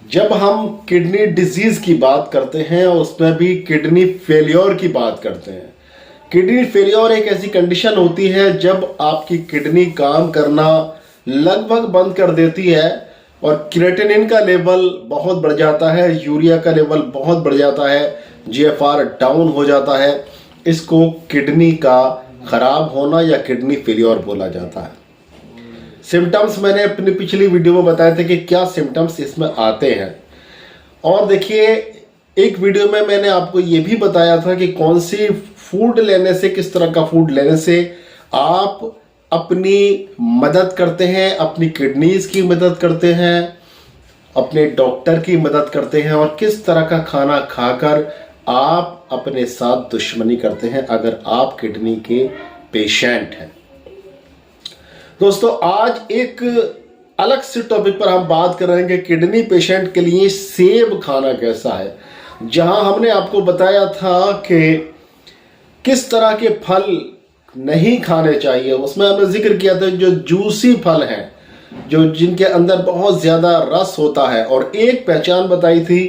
जब हम kidney disease की बात करते हैं और उसमें भी किडनी फेलियर की बात करते हैं। किडनी फेलियर एक ऐसी कंडीशन होती है जब आपकी किडनी काम करना लगभग बंद कर देती है और क्रिएटिनिन का लेवल बहुत बढ़ जाता है, यूरिया का लेवल बहुत बढ़ जाता है, जीएफआर डाउन हो जाता है। इसको किडनी का खराब होना या किडनी फेलियर बोला जाता है। सिम्टम्स मैंने अपनी पिछली वीडियो में बताए थे कि क्या सिम्टम्स इसमें आते हैं। और देखिए, एक वीडियो में मैंने आपको ये भी बताया था कि कौन सी फूड लेने से, किस तरह का फूड लेने से आप अपनी मदद करते हैं, अपनी किडनीज की मदद करते हैं, अपने डॉक्टर की मदद करते हैं, और किस तरह का खाना खाकर आप अपने साथ दुश्मनी करते हैं अगर आप किडनी के पेशेंट हैं। दोस्तों, आज एक अलग से टॉपिक पर हम बात कर रहे हैं कि किडनी पेशेंट के लिए सेब खाना कैसा है। जहां हमने आपको बताया था कि किस तरह के फल नहीं खाने चाहिए, उसमें हमने जिक्र किया था जो जूसी फल हैं, जो जिनके अंदर बहुत ज़्यादा रस होता है, और एक पहचान बताई थी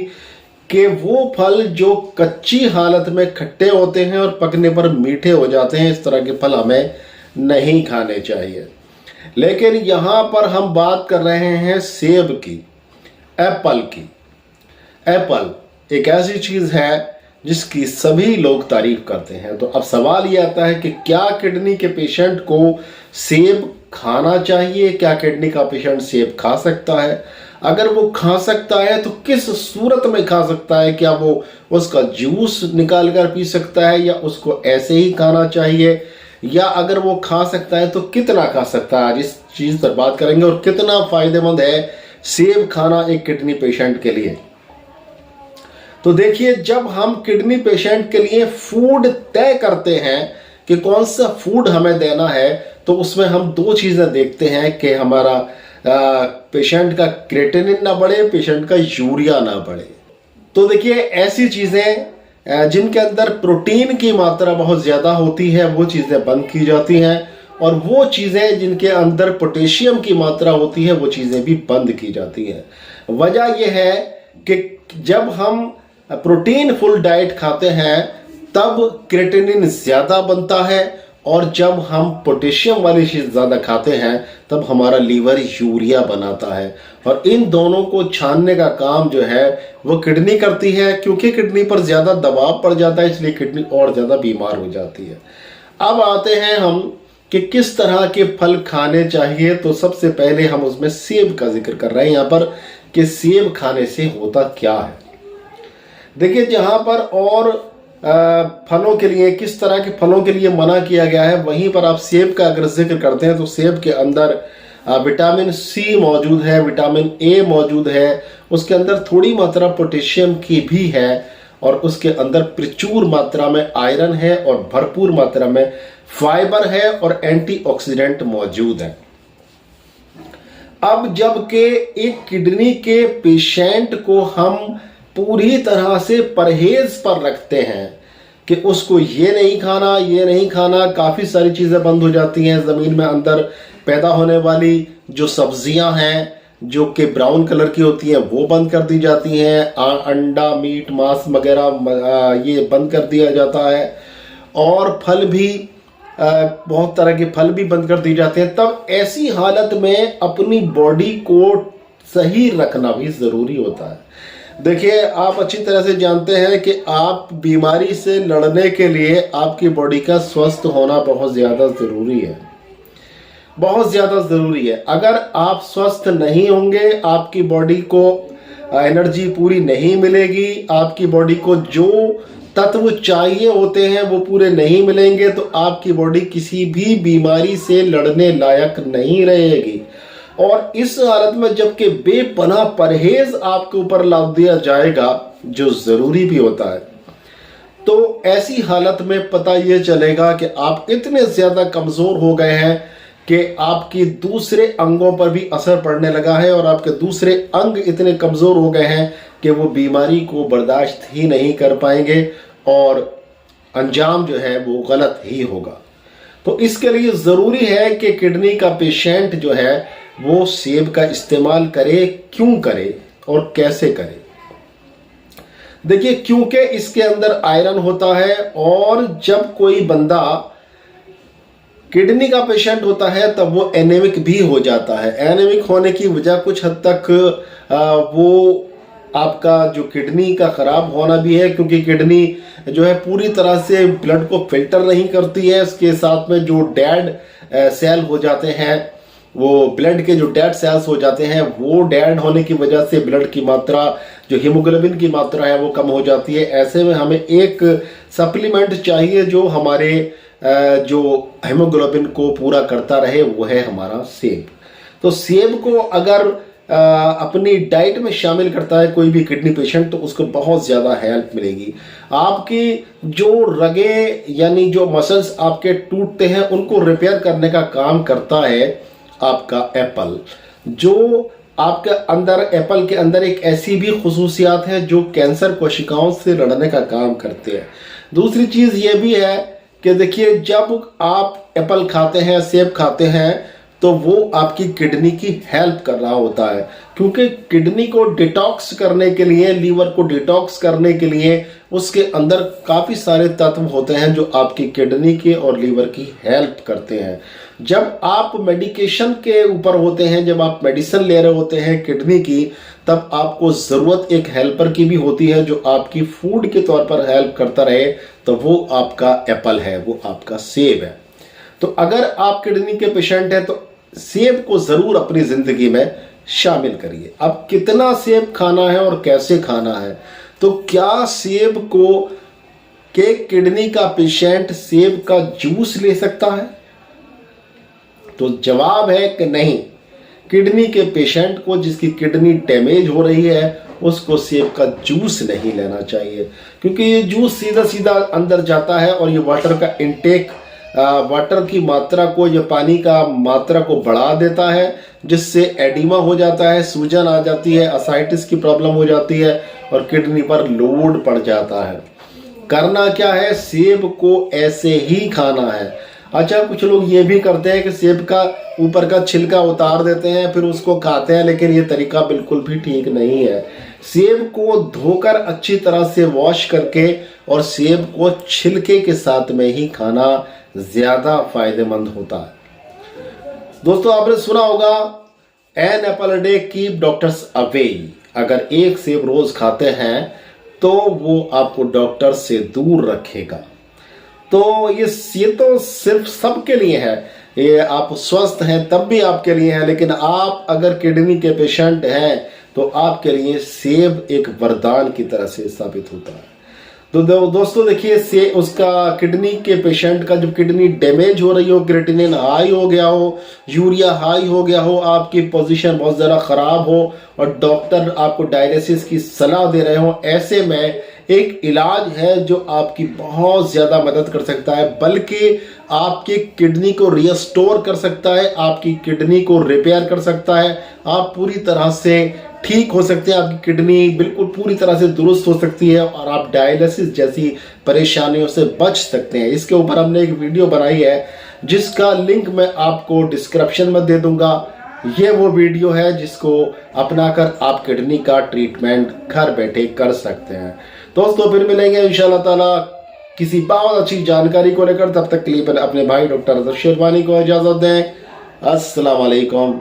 कि वो फल जो कच्ची हालत में खट्टे होते हैं और पकने पर मीठे हो जाते हैं, इस तरह के फल हमें नहीं खाने चाहिए। लेकिन यहाँ पर हम बात कर रहे हैं सेब की, एप्पल की। एप्पल एक ऐसी चीज़ है जिसकी सभी लोग तारीफ करते हैं। तो अब सवाल ये आता है कि क्या किडनी के पेशेंट को सेब खाना चाहिए? क्या किडनी का पेशेंट सेब खा सकता है? अगर वो खा सकता है तो किस सूरत में खा सकता है? क्या वो उसका जूस निकाल कर पी सकता है या उसको ऐसे ही खाना चाहिए? या अगर वो खा सकता है तो कितना खा सकता है? आज इस चीज़ पर बात करेंगे और कितना फायदेमंद है सेब खाना एक किडनी पेशेंट के लिए। तो देखिए, जब हम किडनी पेशेंट के लिए फूड तय करते हैं कि कौन सा फूड हमें देना है, तो उसमें हम दो चीज़ें देखते हैं कि हमारा पेशेंट का क्रिएटिनिन ना बढ़े, पेशेंट का यूरिया ना बढ़े। तो देखिए, ऐसी चीज़ें जिनके अंदर प्रोटीन की मात्रा बहुत ज़्यादा होती है वो चीज़ें बंद की जाती हैं, और वो चीज़ें जिनके अंदर पोटेशियम की मात्रा होती है वो चीज़ें भी बंद की जाती हैं। वजह यह है कि जब हम प्रोटीन फुल डाइट खाते हैं तब क्रिएटिनिन ज़्यादा बनता है, और जब हम पोटेशियम वाली चीज़ ज़्यादा खाते हैं तब हमारा लीवर यूरिया बनाता है, और इन दोनों को छानने का काम जो है वो किडनी करती है। क्योंकि किडनी पर ज़्यादा दबाव पड़ जाता है, इसलिए किडनी और ज़्यादा बीमार हो जाती है। अब आते हैं हम कि किस तरह के फल खाने चाहिए। तो सबसे पहले हम उसमें सेब का जिक्र कर रहे हैं यहाँ पर कि सेब खाने से होता क्या है। देखिए, जहाँ पर और फलों के लिए, किस तरह के फलों के लिए मना किया गया है, वहीं पर आप सेब का अगर जिक्र करते हैं तो सेब के अंदर विटामिन सी मौजूद है, विटामिन ए मौजूद है, उसके अंदर थोड़ी मात्रा पोटेशियम की भी है, और उसके अंदर प्रचुर मात्रा में आयरन है और भरपूर मात्रा में फाइबर है और एंटीऑक्सीडेंट मौजूद है। अब जबकि एक किडनी के पेशेंट को हम पूरी तरह से परहेज पर रखते हैं कि उसको ये नहीं खाना, ये नहीं खाना, काफ़ी सारी चीज़ें बंद हो जाती हैं। ज़मीन में अंदर पैदा होने वाली जो सब्जियां हैं जो कि ब्राउन कलर की होती हैं वो बंद कर दी जाती हैं, अंडा, मीट, मांस वगैरह ये बंद कर दिया जाता है, और फल भी बहुत तरह के फल भी बंद कर दिए जाते हैं। तब ऐसी हालत में अपनी बॉडी को सही रखना भी ज़रूरी होता है। देखिए, आप अच्छी तरह से जानते हैं कि आप बीमारी से लड़ने के लिए आपकी बॉडी का स्वस्थ होना बहुत ज़्यादा ज़रूरी है, बहुत ज़्यादा ज़रूरी है। अगर आप स्वस्थ नहीं होंगे, आपकी बॉडी को एनर्जी पूरी नहीं मिलेगी, आपकी बॉडी को जो तत्व चाहिए होते हैं वो पूरे नहीं मिलेंगे, तो आपकी बॉडी किसी भी बीमारी से लड़ने लायक नहीं रहेगी। और इस हालत में जबकि बेपनाह परहेज आपके ऊपर लाद दिया जाएगा, जो ज़रूरी भी होता है, तो ऐसी हालत में पता ये चलेगा कि आप इतने ज़्यादा कमज़ोर हो गए हैं कि आपकी दूसरे अंगों पर भी असर पड़ने लगा है, और आपके दूसरे अंग इतने कमज़ोर हो गए हैं कि वो बीमारी को बर्दाश्त ही नहीं कर पाएंगे, और अंजाम जो है वो गलत ही होगा। तो इसके लिए ज़रूरी है कि किडनी का पेशेंट जो है वो सेब का इस्तेमाल करे। क्यों करे? और कैसे करें? देखिए, क्योंकि इसके अंदर आयरन होता है, और जब कोई बंदा किडनी का पेशेंट होता है तब वो एनेमिक भी हो जाता है। एनेमिक होने की वजह कुछ हद तक वो आपका जो किडनी का खराब होना भी है, क्योंकि किडनी जो है पूरी तरह से ब्लड को फिल्टर नहीं करती है। इसके साथ में जो डेड सेल हो जाते हैं, वो ब्लड के जो डेड सेल्स हो जाते हैं, वो डेड होने की वजह से ब्लड की मात्रा, जो हीमोग्लोबिन की मात्रा है, वो कम हो जाती है। ऐसे में हमें एक सप्लीमेंट चाहिए जो हमारे जो हीमोग्लोबिन को पूरा करता रहे, वो है हमारा सेब। तो सेब को अगर अपनी डाइट में शामिल करता है कोई भी किडनी पेशेंट, तो उसको बहुत ज़्यादा हेल्प मिलेगी। आपकी जो रगे यानी जो मसल्स आपके टूटते हैं, उनको रिपेयर करने का काम करता है आपका एप्पल। जो आपके अंदर, एप्पल के अंदर एक ऐसी भी खुसूसियात है जो कैंसर कोशिकाओं से लड़ने का काम करते हैं। दूसरी चीज़ ये भी है कि देखिए, जब आप एप्पल खाते हैं, सेब खाते हैं, तो वो आपकी किडनी की हेल्प कर रहा होता है, क्योंकि किडनी को डिटॉक्स करने के लिए, लीवर को डिटॉक्स करने के लिए उसके अंदर काफ़ी सारे तत्व होते हैं जो आपकी किडनी के और लीवर की हेल्प करते हैं। जब आप मेडिकेशन के ऊपर होते हैं, जब आप मेडिसिन ले रहे होते हैं किडनी की, तब आपको ज़रूरत एक हेल्पर की भी होती है जो आपकी फूड के तौर पर हेल्प करता रहे, तो वो आपका एप्पल है, वो आपका सेब है। तो अगर आप किडनी के पेशेंट हैं तो सेब को ज़रूर अपनी ज़िंदगी में शामिल करिए। अब कितना सेब खाना है और कैसे खाना है? तो क्या सेब को के किडनी का पेशेंट सेब का जूस ले सकता है? तो जवाब है कि नहीं। किडनी के पेशेंट को, जिसकी किडनी डैमेज हो रही है, उसको सेब का जूस नहीं लेना चाहिए, क्योंकि ये जूस सीधा सीधा अंदर जाता है और ये वाटर का इंटेक, वाटर की मात्रा को, ये पानी का मात्रा को बढ़ा देता है, जिससे एडिमा हो जाता है, सूजन आ जाती है, असाइटिस की प्रॉब्लम हो जाती है और किडनी पर लोड पड़ जाता है। करना क्या है? सेब को ऐसे ही खाना है। अच्छा, कुछ लोग ये भी करते हैं कि सेब का ऊपर का छिलका उतार देते हैं फिर उसको खाते हैं, लेकिन ये तरीका बिल्कुल भी ठीक नहीं है। सेब को धोकर अच्छी तरह से वॉश करके और सेब को छिलके के साथ में ही खाना ज़्यादा फायदेमंद होता है। दोस्तों, आपने सुना होगा, an apple a day keep doctors away. अगर एक सेब रोज खाते हैं तो वो आपको डॉक्टर से दूर रखेगा। तो ये तो सिर्फ सबके लिए है, ये आप स्वस्थ हैं तब भी आपके लिए है, लेकिन आप अगर किडनी के पेशेंट हैं तो आपके लिए सेब एक वरदान की तरह से साबित होता है। तो दोस्तों देखिए, से उसका किडनी के पेशेंट का जब किडनी डैमेज हो रही हो, क्रिएटिनिन हाई हो गया हो, यूरिया हाई हो गया हो, आपकी पोजीशन बहुत ज़्यादा ख़राब हो और डॉक्टर आपको डायलिसिस की सलाह दे रहे हो, ऐसे में एक इलाज है जो आपकी बहुत ज़्यादा मदद कर सकता है, बल्कि आपकी किडनी को रिस्टोर कर सकता है, आपकी किडनी को रिपेयर कर सकता है, आप पूरी तरह से ठीक हो सकते हैं, आपकी किडनी बिल्कुल पूरी तरह से दुरुस्त हो सकती है और आप डायलिसिस जैसी परेशानियों से बच सकते हैं। इसके ऊपर हमने एक वीडियो बनाई है जिसका लिंक मैं आपको डिस्क्रिप्शन में दे दूंगा। ये वो वीडियो है जिसको अपनाकर आप किडनी का ट्रीटमेंट घर बैठे कर सकते हैं। दोस्तों, फिर मिलेंगे इंशाल्लाह ताला किसी बहुत अच्छी जानकारी को लेकर। तब तक के लिए अपने भाई डॉक्टर शेरवानी को इजाज़त दें। अस्सलाम वालेकुम।